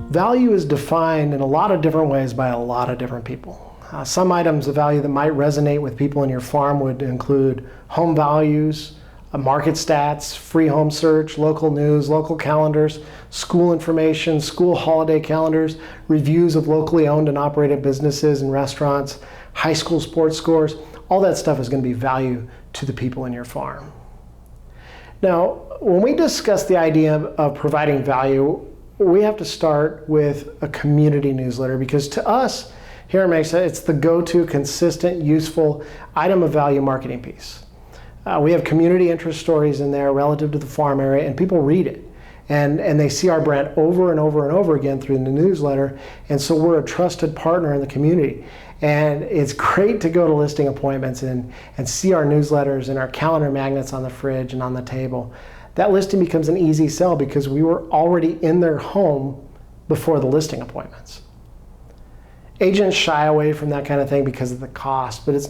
Value is defined in a lot of different ways by a lot of different people. Some items of value that might resonate with people in your farm would include home values, market stats, free home search, local news, local calendars, school information, school holiday calendars, reviews of locally owned and operated businesses and restaurants, high school sports scores. All that stuff is going to be value to the people in your farm. Now, when we discuss the idea of providing value, we have to start with a community newsletter, because to us here at Mesa, it's the go-to, consistent, useful item of value marketing piece. We have community interest stories in there relative to the farm area, and people read it. And they see our brand over and over and over again through the newsletter, and so we're a trusted partner in the community. And it's great to go to listing appointments and see our newsletters and our calendar magnets on the fridge and on the table. That listing becomes an easy sell because we were already in their home before the listing appointments. Agents shy away from that kind of thing because of the cost, but it's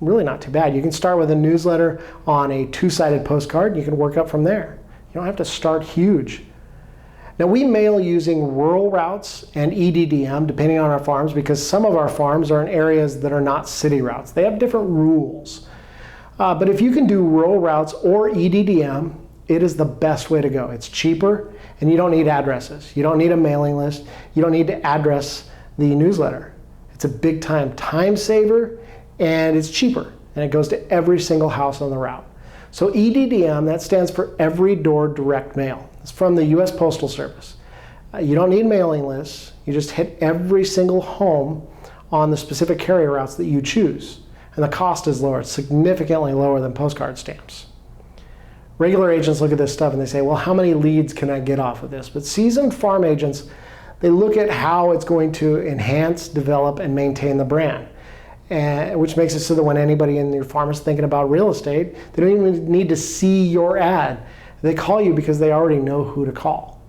really not too bad. You can start with a newsletter on a two-sided postcard, and you can work up from there. You don't have to start huge. Now, we mail using rural routes and EDDM depending on our farms, because some of our farms are in areas that are not city routes. They have different rules. But if you can do rural routes or EDDM, it is the best way to go. It's cheaper, and you don't need addresses. You don't need a mailing list. You don't need to address the newsletter. It's a big time saver, and it's cheaper, and it goes to every single house on the route. So EDDM, that stands for Every Door Direct Mail. It's from the US Postal Service. You don't need mailing lists. You just hit every single home on the specific carrier routes that you choose. And the cost is lower. It's significantly lower than postcard stamps. Regular agents look at this stuff and they say, well, how many leads can I get off of this? But seasoned farm agents, they look at how it's going to enhance, develop, and maintain the brand. Which makes it so that when anybody in your farm is thinking about real estate, they don't even need to see your ad. They call you because they already know who to call.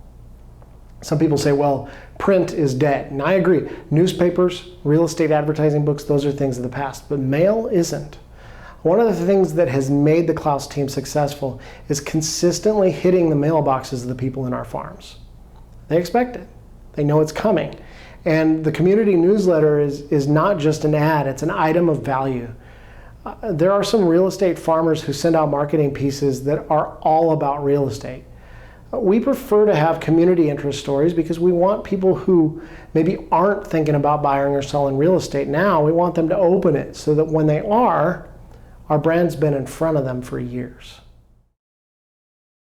Some people say, well, print is dead. And I agree. Newspapers, real estate advertising books, those are things of the past. But mail isn't. One of the things that has made the Klaus team successful is consistently hitting the mailboxes of the people in our farms. They expect it. They know it's coming. And the community newsletter is not just an ad, it's an item of value. There are some real estate farmers who send out marketing pieces that are all about real estate. We prefer to have community interest stories because we want people who maybe aren't thinking about buying or selling real estate now, we want them to open it so that when they are, our brand's been in front of them for years.